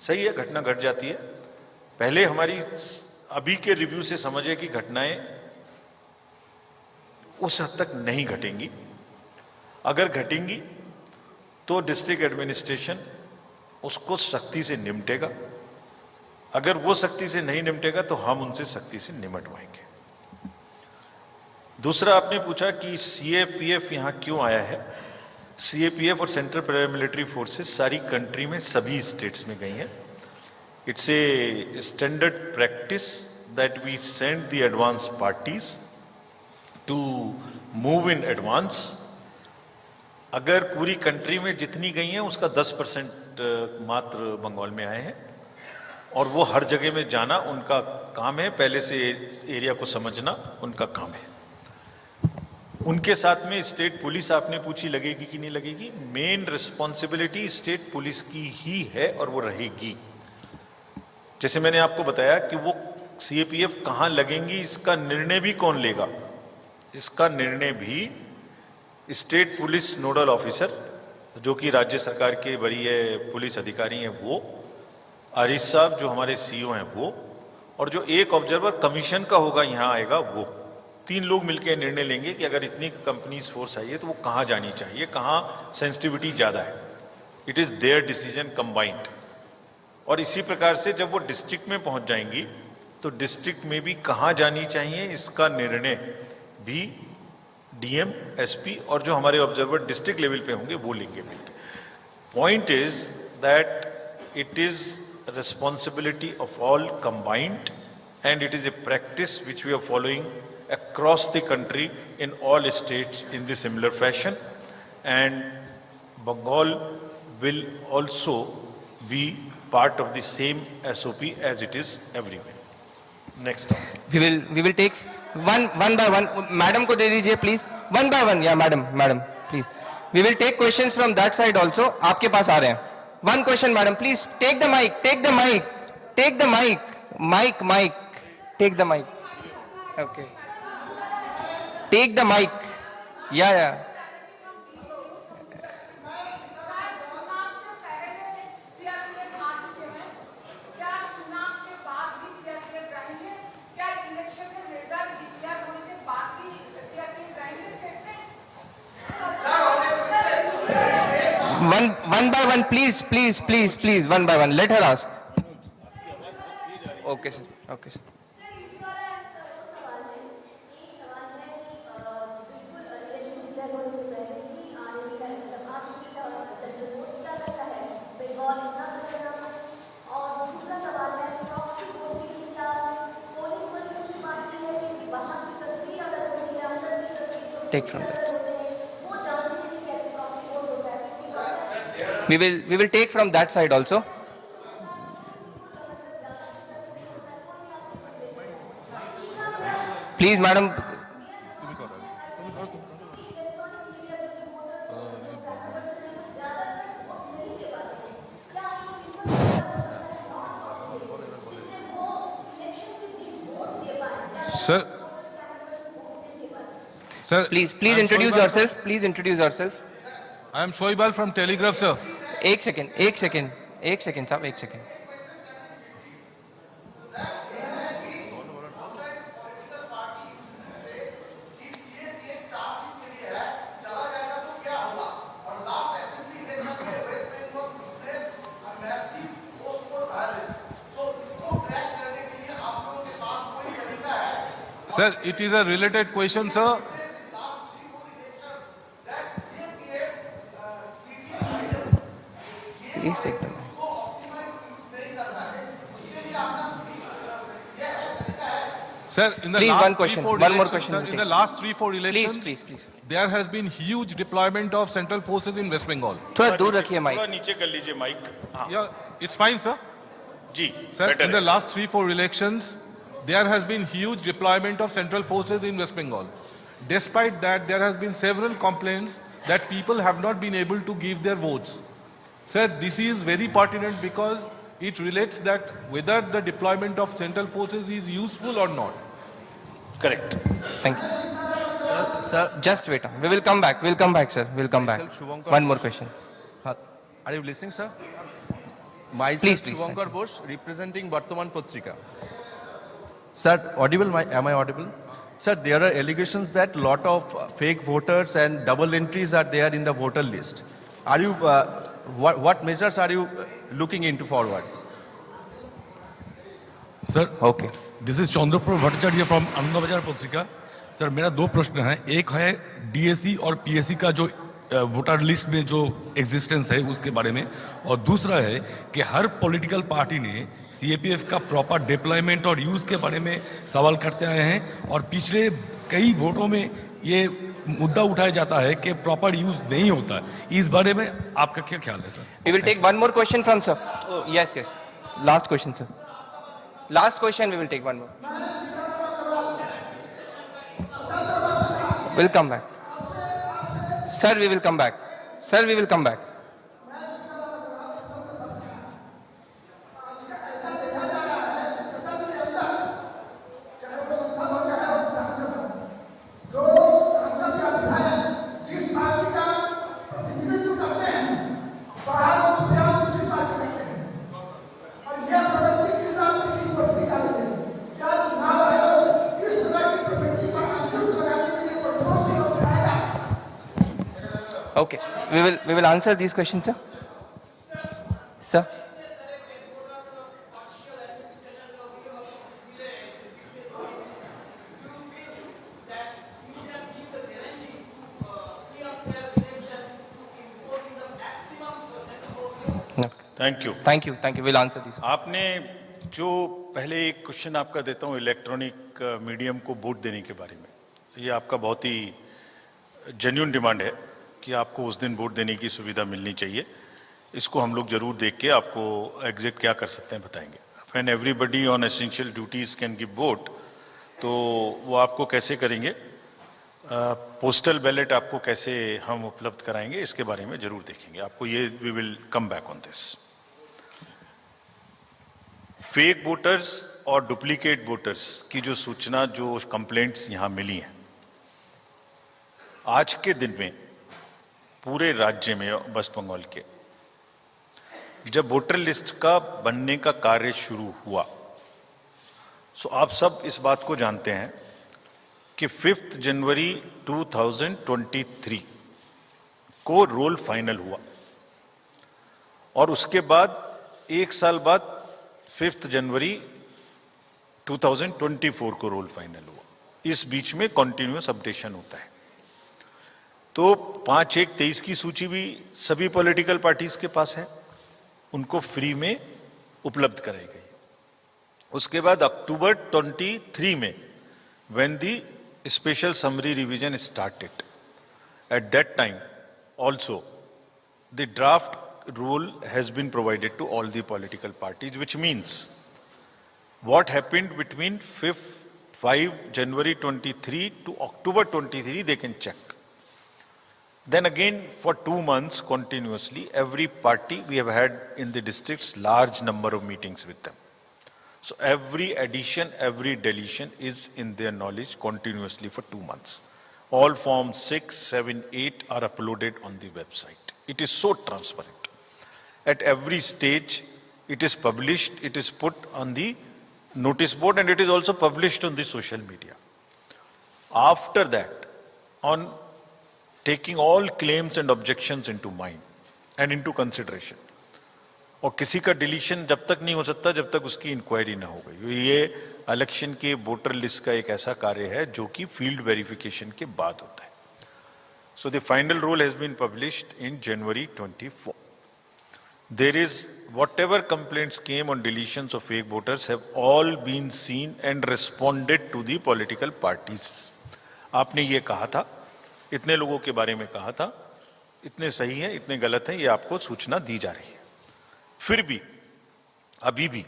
सही है, घटना घट जाती है. पहले हमारी अभी के रिव्यू से समझे कि घटनाएं उस हद तक नहीं घटेंगी. अगर घटेंगी तो डिस्ट्रिक्ट एडमिनिस्ट्रेशन उसको सख्ती से निपटेगा. अगर वो सख्ती से नहीं निपटेगा तो हम उनसे सख्ती से निपटवाएंगे. दूसरा आपने पूछा कि सीएपीएफ यहाँ क्यों आया है. सीएपीएफ और सेंट्रल पैरामिलिट्री फोर्सेस सारी कंट्री में सभी स्टेट्स में गई हैं. It's a standard practice that we send the advance parties to move in advance. अगर पूरी कंट्री में जितनी गई हैं उसका 10% मात्र बंगाल में आए हैं और वो हर जगह में जाना उनका काम है. पहले से एरिया को समझना उनका काम है. उनके साथ में स्टेट पुलिस आपने पूछी लगेगी कि नहीं लगेगी. मेन रिस्पॉन्सिबिलिटी स्टेट पुलिस की ही है और वो रहेगी. जैसे मैंने आपको बताया कि वो सीएपीएफ कहाँ लगेंगी इसका निर्णय भी कौन लेगा. इसका निर्णय भी स्टेट पुलिस नोडल ऑफिसर जो कि राज्य सरकार के वरीय पुलिस अधिकारी हैं वो, आरिफ साहब जो हमारे सीईओ हैं वो, और जो एक ऑब्जर्वर कमीशन का होगा यहाँ आएगा वो, 3 लोग मिलकर निर्णय लेंगे कि अगर इतनी कंपनीज फोर्स आई है तो वो कहाँ जानी चाहिए, कहाँ सेंसिटिविटी ज़्यादा है. It is there decision combined. और इसी प्रकार से जब वो डिस्ट्रिक्ट में पहुंच जाएंगी तो डिस्ट्रिक्ट में भी कहाँ जानी चाहिए इसका निर्णय भी डीएम, एसपी और जो हमारे ऑब्जर्वर डिस्ट्रिक्ट लेवल पे होंगे वो लेंगे मिलकर. Point is that it is responsibility of all combined and it is a practice which we are following across the country in all states in the similar fashion, and Bengal will also be part of the same SOP as it is everywhere. Next. We will take one by one. Madam को दे दीजिए please. One by one. Yeah, madam, please. We will take questions from that side also. आपके पास आ रहे हैं. One question, madam, please. Take the mic. Take the mic. Take the mic. Okay. Take the mic. Yeah. One by one, please. One by one. Let her ask. Okay, sir. Take from that. We will take from that side also. Please, madam. Sir, Please introduce yourself. I am Shoibal from Telegraph, sir. एक second साहब, एक second. Sir, it is a related question, sir. Please take them. Sir, in the Please, last one question. 3-4 One more elections, question sir, we'll in the take. last 3-4 elections, Please. there has been huge deployment of central forces in West Bengal. थोड़ा दूर रखिए mic. थोड़ा नीचे कर लीजिए mic. हाँ Yeah, it's fine, sir. जी, Sir, better in the है. last 3-4 elections, there has been huge deployment of central forces in West Bengal. Despite that, there has been several complaints that people have not been able to give their votes. Sir, this is very pertinent because it relates that whether the deployment of central forces is useful or not. Correct. Thank you. Sir, Just wait. We will come back. We'll come back, sir. We'll come back. Myself, Shubhankar One more question. are you listening, sir? Myself, Please, please, Shubhankar Bose, representing Bartaman Patrika. Sir, audible? Am I audible? Sir, there are allegations that lot of fake voters and double entries are there in the voter list. Are you? What measures are you looking into forward? Sir Okay. This is Chandrapur Bhattacharya from Anandabazar Patrika. Sir मेरा दो प्रश्न है, एक है DSC और PSC का जो voter list में जो एग्जिस्टेंस है उसके बारे में, और दूसरा है कि हर पॉलिटिकल पार्टी ने सीएपीएफ का प्रॉपर डिप्लॉयमेंट और यूज़ के बारे में सवाल करते आए हैं, और पिछले कई वोटों में ये मुद्दा उठाया जाता है कि प्रॉपर यूज़ नहीं होता। इस बारे में आपका क्या ख्याल है sir? We will take one more question from sir. Oh, yes, yes. Last question, sir. Last question. We will take one more. We'll come back. Sir, we will come back. Sir, we will come back. Okay, we will answer these questions, sir. Sir. No. Thank you. Thank you. We'll answer these. आपने जो पहले एक question आपका देता हूँ electronic medium को vote देने के बारे में, ये आपका बहुत ही जेन्युइन डिमांड है कि आपको उस दिन वोट देने की सुविधा मिलनी चाहिए। इसको हम लोग जरूर देख के आपको एग्जिट क्या कर सकते हैं बताएंगे। When everybody on essential duties can give vote, तो वो आपको कैसे करेंगे, पोस्टल बैलेट आपको कैसे हम उपलब्ध कराएंगे, इसके बारे में जरूर देखेंगे आपको। ये we will come back on this. Fake voters और डुप्लीकेट वोटर्स की जो सूचना, जो कंप्लेंट्स यहाँ मिली हैं, आज के दिन में पूरे राज्य में वेस्ट बंगाल के जब वोटर लिस्ट का बनने का कार्य शुरू हुआ, सो आप सब इस बात को जानते हैं कि 5 जनवरी 2023 को रोल फाइनल हुआ, और उसके बाद एक साल बाद 5 जनवरी 2024 को रोल फाइनल हुआ। इस बीच में कॉन्टिन्यूस अपडेशन होता है। तो 5/1/23 की सूची भी सभी पॉलिटिकल पार्टीज के पास है, उनको फ्री में उपलब्ध कराई गई। उसके बाद अक्टूबर 23 में when the special summary revision started, at that time also the draft rule has been provided to all the political parties, which means what happened between 5 January 23 to October 23 they can check. Then again for 2 months continuously, every party we have had in the districts large number of meetings with them. So every addition, every deletion is in their knowledge continuously for 2 months. All forms 6, 7, 8 are uploaded on the website. It is so transparent. At every stage it is published, it is put on the notice board, and it is also published on the social media. After that, on taking all claims and objections into mind and into consideration, और किसी का deletion जब तक नहीं हो सकता जब तक उसकी इंक्वायरी ना हो गई। ये इलेक्शन के वोटर लिस्ट का एक ऐसा कार्य है जो कि फील्ड वेरिफिकेशन के बाद होता है। So the final rule has been published in January 24. There is whatever complaints came on deletions of fake voters have all been seen and responded to the political parties. आपने ये कहा था, इतने लोगों के बारे में कहा था, इतने सही है, इतने गलत है, ये आपको सूचना दी जा रही है। फिर भी अभी भी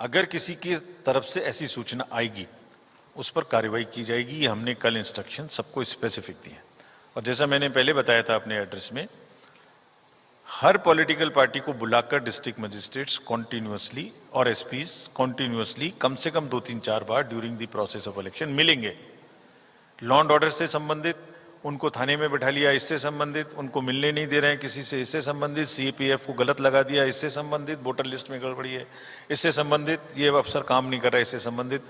अगर किसी की तरफ से ऐसी सूचना आएगी उस पर कार्रवाई की जाएगी। ये हमने कल इंस्ट्रक्शन सबको स्पेसिफिक दिए हैं। और जैसा मैंने पहले बताया था अपने एड्रेस में, हर पॉलिटिकल पार्टी को बुलाकर डिस्ट्रिक्ट मजिस्ट्रेट्स कॉन्टिन्यूसली और एसपीज कॉन्टिन्यूसली कम से कम 2-3-4 बार during the process of election मिलेंगे। लॉ एंड ऑर्डर से संबंधित उनको थाने में बैठा लिया, इससे संबंधित उनको मिलने नहीं दे रहे हैं किसी से, इससे संबंधित सीपीएफ को गलत लगा दिया, इससे संबंधित वोटर लिस्ट में गड़बड़ी है, इससे संबंधित ये अफसर काम नहीं कर रहा है, इससे संबंधित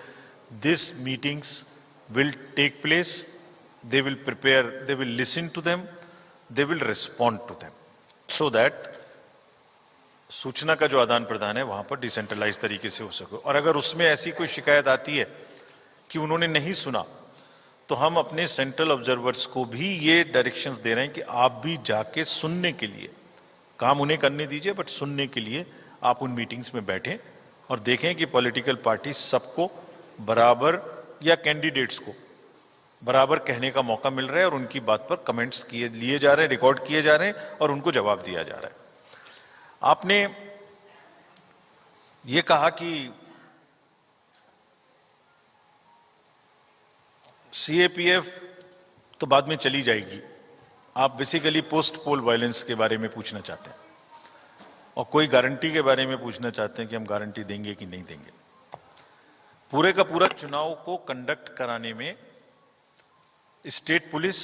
this meetings will take place, they will prepare, they will listen to them, they will respond to them, so that सूचना का जो आदान प्रदान है वहां पर डिसेंट्रलाइज तरीके से हो सके। और अगर उसमें ऐसी कोई शिकायत आती है कि उन्होंने नहीं सुना, तो हम अपने सेंट्रल ऑब्जर्वर्स को भी ये डायरेक्शंस दे रहे हैं कि आप भी जाके सुनने के लिए, काम उन्हें करने दीजिए बट सुनने के लिए आप उन मीटिंग्स में बैठें और देखें कि पॉलिटिकल पार्टी सबको बराबर या कैंडिडेट्स को बराबर कहने का मौका मिल रहा है और उनकी बात पर कमेंट्स लिए जा रहे हैं, रिकॉर्ड किए जा रहे हैं और उनको जवाब दिया जा रहा है। आपने ये कहा कि सीएपीएफ तो बाद में चली जाएगी, आप बेसिकली पोस्ट पोल वायलेंस के बारे में पूछना चाहते हैं और कोई गारंटी के बारे में पूछना चाहते हैं कि हम गारंटी देंगे कि नहीं देंगे। पूरे का पूरा चुनाव को कंडक्ट कराने में स्टेट पुलिस,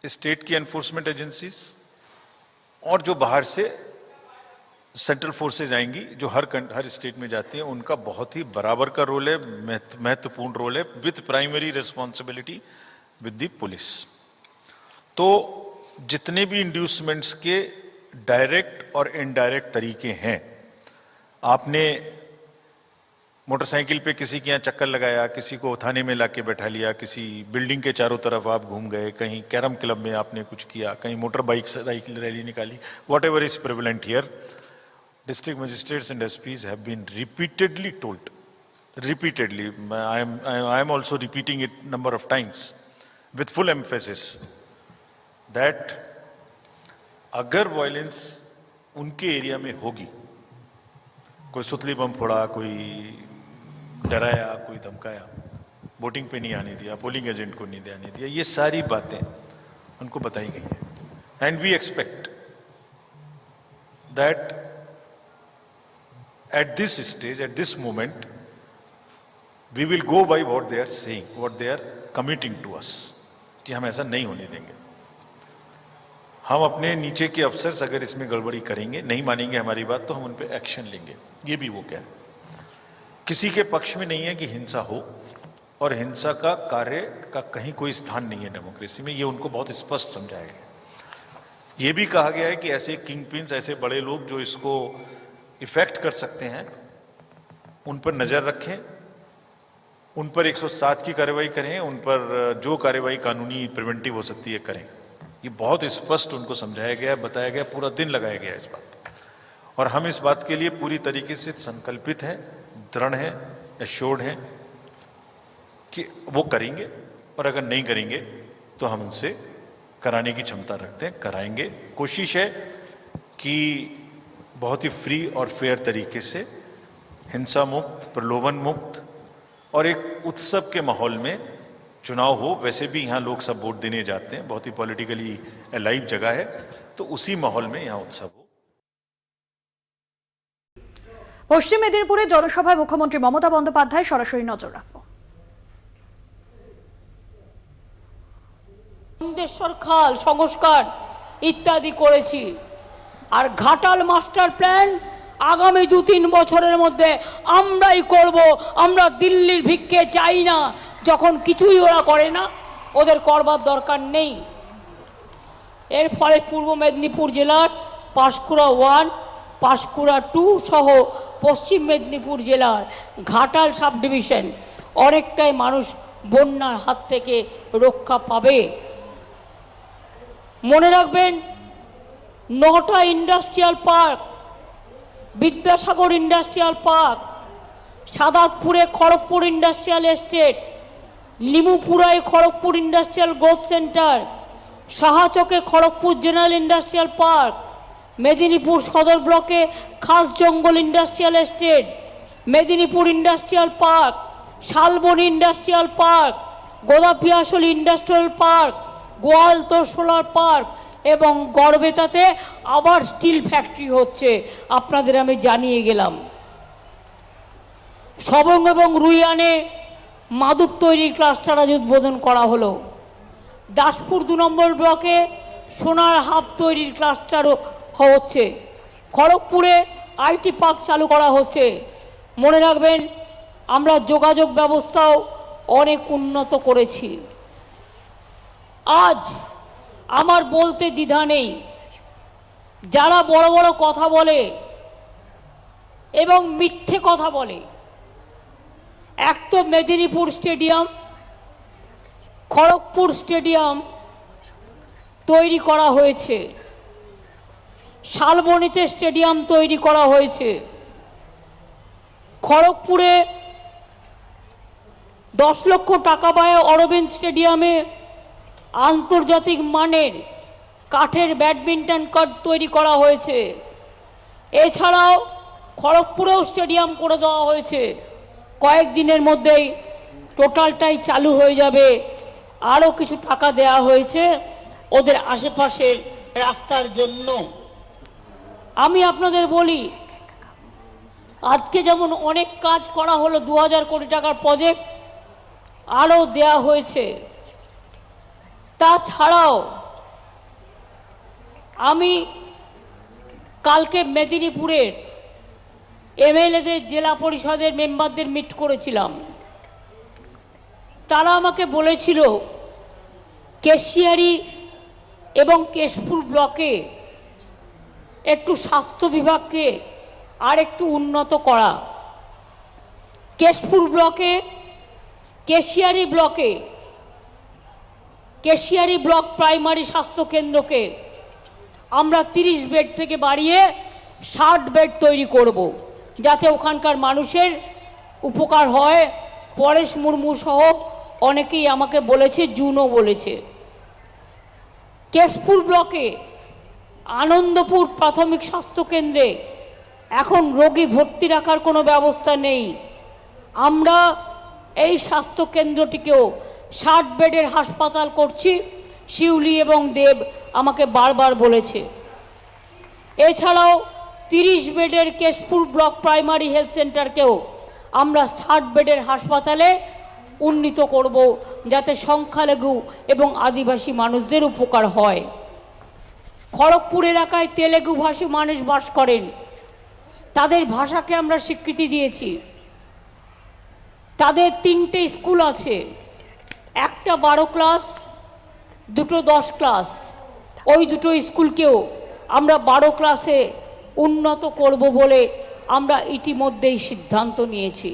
स्टेट की एनफोर्समेंट एजेंसीज और जो बाहर से सेंट्रल फोर्सेज आएंगी जो हर स्टेट में जाती हैं, उनका बहुत ही बराबर का रोल है, महत्वपूर्ण रोल है, with primary responsibility with the police. तो जितने भी इंड्यूसमेंट्स के डायरेक्ट और इनडायरेक्ट तरीके हैं, आपने मोटरसाइकिल पे किसी के यहाँ चक्कर लगाया, किसी को थाने में लाके बैठा लिया, किसी बिल्डिंग के चारों तरफ आप घूम गए, कहीं कैरम क्लब में आपने कुछ किया, कहीं मोटर बाइक साइकिल रैली निकाली, what ever is prevalent here, district magistrates and SPs have been repeatedly told, repeatedly, I am also repeating it number of times with full emphasis, that अगर violence उनके area में होगी, कोई सुतली बम फोड़ा, कोई डराया, कोई धमकाया, वोटिंग पे नहीं आने दिया, पोलिंग एजेंट को नहीं आने दिया, ये सारी बातें उनको बताई गई हैं। And we expect that at this stage, at this moment, we will go by what they are saying, what they are committing to us, कि हम ऐसा नहीं होने देंगे। हम अपने नीचे के अफसर्स अगर इसमें गड़बड़ी करेंगे, नहीं मानेंगे हमारी बात, तो हम उन पर एक्शन लेंगे। ये भी वो कह रहे हैं। किसी के पक्ष में नहीं है कि हिंसा हो, और हिंसा का कार्य का कहीं कोई स्थान नहीं है डेमोक्रेसी में, ये उनको बहुत स्पष्ट समझाया गया। ये भी कहा गया है कि ऐसे किंग पिन्स, ऐसे बड़े लोग जो इसको इफेक्ट कर सकते हैं, उन पर नजर रखें, उन पर 107 की कार्रवाई करें, उन पर जो कार्रवाई कानूनी प्रिवेंटिव हो सकती है करें। ये बहुत स्पष्ट उनको समझाया गया, बताया गया, पूरा दिन लगाया गया इस बात पर। और हम इस बात के लिए पूरी तरीके से संकल्पित हैं, दृढ़ हैं, एश्योर्ड हैं कि वो करेंगे, और अगर नहीं करेंगे तो हम उनसे कराने की क्षमता रखते हैं, कराएंगे। कोशिश है कि बहुत ही फ्री और फेयर तरीके से, हिंसा मुक्त, प्रलोभन मुक्त और एक उत्सव के माहौल में चुनाव हो। वैसे भी यहाँ लोग सब वोट देने जाते हैं, बहुत ही पॉलिटिकली लाइव जगह है, तो उसी माहौल में यहाँ उत्सव हो। পশ্চিম মেদিনীপুরে জনসভায় মুখ্যমন্ত্রী মমতা বন্দ্যোপাধ্যায় সরাসরি নজর রাখবো। খাল সংস্কার ইত্যাদি করেছি, আর ঘাটাল মাস্টার প্ল্যান আগামী 2-3 বছরের মধ্যে আমরাই করব। আমরা দিল্লির ভিক্ষে চাই না, যখন কিছুই ওরা করে না, ওদের করবার দরকার নেই। এর ফলে পূর্ব মেদিনীপুর জেলার পাঁশকুড়া 1, পাঁশকুড়া 2 সহ পশ্চিম মেদিনীপুর জেলার ঘাটাল সাব ডিভিশন অনেকটাই মানুষ বন্যার হাত থেকে রক্ষা পাবে। মনে রাখবেন, 9টা industrial park, Vidyasagar industrial park, সাদাতপুরে খড়গপুর ইন্ডাস্ট্রিয়াল এস্টেট, লিমুপুরায় খড়গপুর ইন্ডাস্ট্রিয়াল গ্রোথ সেন্টার, শাহচকে Kharagpur general industrial park, Medinipur Sadar ব্লকে Khas Jangal industrial estate, Medinipur industrial park, Salboni industrial park, Godapiashali industrial park, Goaltore solar park এবং গড়বেতাতে আবার স্টিল ফ্যাক্টরি হচ্ছে, আপনাদের আমি জানিয়ে গেলাম। সবং এবং রুইয়ানে মাদুর তৈরির ক্লাস্টার আজ উদ্বোধন করা হলো। দাসপুর 2 নম্বর ব্লকে সোনার হাব তৈরির ক্লাস্টার হচ্ছে। খড়গপুরে আইটি পার্ক চালু করা হচ্ছে। মনে রাখবেন, আমরা যোগাযোগ ব্যবস্থাও অনেক উন্নত করেছি। আজ আমার বলতে দ্বিধা নেই, যারা বড় বড় কথা বলে এবং মিথ্যে কথা বলে, এক তো মেদিনীপুর স্টেডিয়াম, খড়গপুর স্টেডিয়াম তৈরি করা হয়েছে, শালবনীতে স্টেডিয়াম তৈরি করা হয়েছে, খড়গপুরে 10 লক্ষ টাকা ব্যয়ে অরবিন্দ স্টেডিয়ামে আন্তর্জাতিক মানের কাঠের ব্যাডমিন্টন কোর্ট তৈরি করা হয়েছে। এছাড়াও খড়গপুরেও স্টেডিয়াম করে দেওয়া হয়েছে। কয়েকদিনের মধ্যেই টোটালটাই চালু হয়ে যাবে। আরও কিছু টাকা দেওয়া হয়েছে ওদের আশেপাশের রাস্তার জন্য। আমি আপনাদের বলি, আজকে যেমন অনেক কাজ করা হলো, 2000 কোটি টাকার প্রজেক্ট আরও দেয়া হয়েছে। তাছাড়াও আমি কালকে মেদিনীপুরের এমএলএদের, জেলা পরিষদের মেম্বারদের মিট করেছিলাম। তারা আমাকে বলেছিল কেশিয়ারি এবং কেশপুর ব্লকে একটু স্বাস্থ্য বিভাগকে আর একটু উন্নত করা। কেশপুর ব্লকে, কেশিয়ারি ব্লক প্রাইমারি স্বাস্থ্য কেন্দ্রকে আমরা 30 বেড থেকে বাড়িয়ে 60 বেড তৈরি করব, যাতে ওখানকার মানুষের উপকার হয়। পরেশ মুর্মু সহ অনেকেই আমাকে বলেছে, জুনও বলেছে। কেশপুর ব্লকে আনন্দপুর প্রাথমিক স্বাস্থ্য কেন্দ্রে এখন রোগী ভর্তি রাখার কোনো ব্যবস্থা নেই। আমরা এই স্বাস্থ্য কেন্দ্রটিকেও 60 বেডের হাসপাতাল করছি, শিউলি এবং দেব আমাকে বারবার বলেছে। এছাড়াও 30 বেডের কেশপুর ব্লক প্রাইমারি হেলথ সেন্টারকেও আমরা 60 বেডের হাসপাতালে উন্নীত করব, যাতে সংখ্যালঘু এবং আদিবাসী মানুষদের উপকার হয়। খড়গপুর এলাকায় তেলেগু ভাষী মানুষ বাস করেন, তাদের ভাষাকে আমরা স্বীকৃতি দিয়েছি। তাদের 3টে স্কুল আছে, একটা 12 ক্লাস, দুটো 10 ক্লাস। ওই দুটো স্কুলকেও আমরা 12 ক্লাসে উন্নত করব বলে আমরা ইতিমধ্যেই সিদ্ধান্ত নিয়েছি।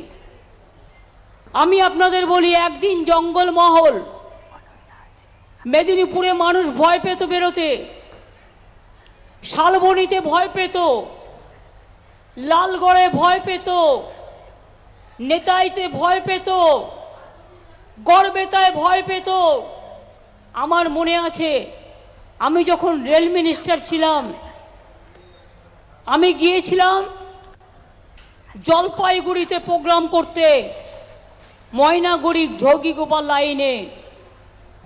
আমি আপনাদের বলি, একদিন জঙ্গলমহল মেদিনীপুরে মানুষ ভয় পেত বেরোতে, শালবনীতে ভয় পেত, লালগড়ে ভয় পেত, নেতাইতে ভয় পেত, গড়বেতায় ভয় পেত। আমার মনে আছে, আমি যখন রেল মিনিস্টার ছিলাম, আমি গিয়েছিলাম জলপাইগুড়িতে প্রোগ্রাম করতে, ময়নাগুড়ি যোগীগোপাল লাইনে।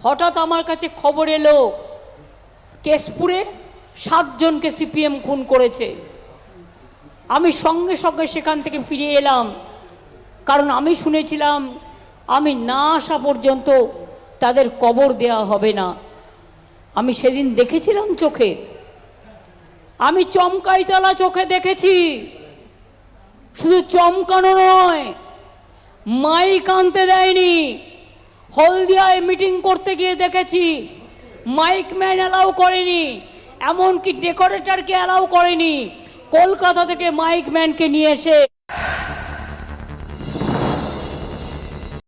হঠাৎ আমার কাছে খবর এলো কেশপুরে 7 জনকে সিপিএম খুন করেছে। আমি সঙ্গে সঙ্গে সেখান থেকে ফিরে এলাম, কারণ আমি শুনেছিলাম আমি না আসা পর্যন্ত তাদের কবর দেয়া হবে না। আমি সেদিন দেখেছিলাম চোখে, আমি চমকাইতলা চোখে দেখেছি। শুধু চমকানো নয়, মাইক আনতে দেয়নি। হলদিয়ায় মিটিং করতে গিয়ে দেখেছি মাইক ম্যান অ্যালাউ করেনি, এমনকি ডেকোরেটরকে অ্যালাউ করেনি। কলকাতা থেকে মাইক ম্যানকে নিয়ে এসে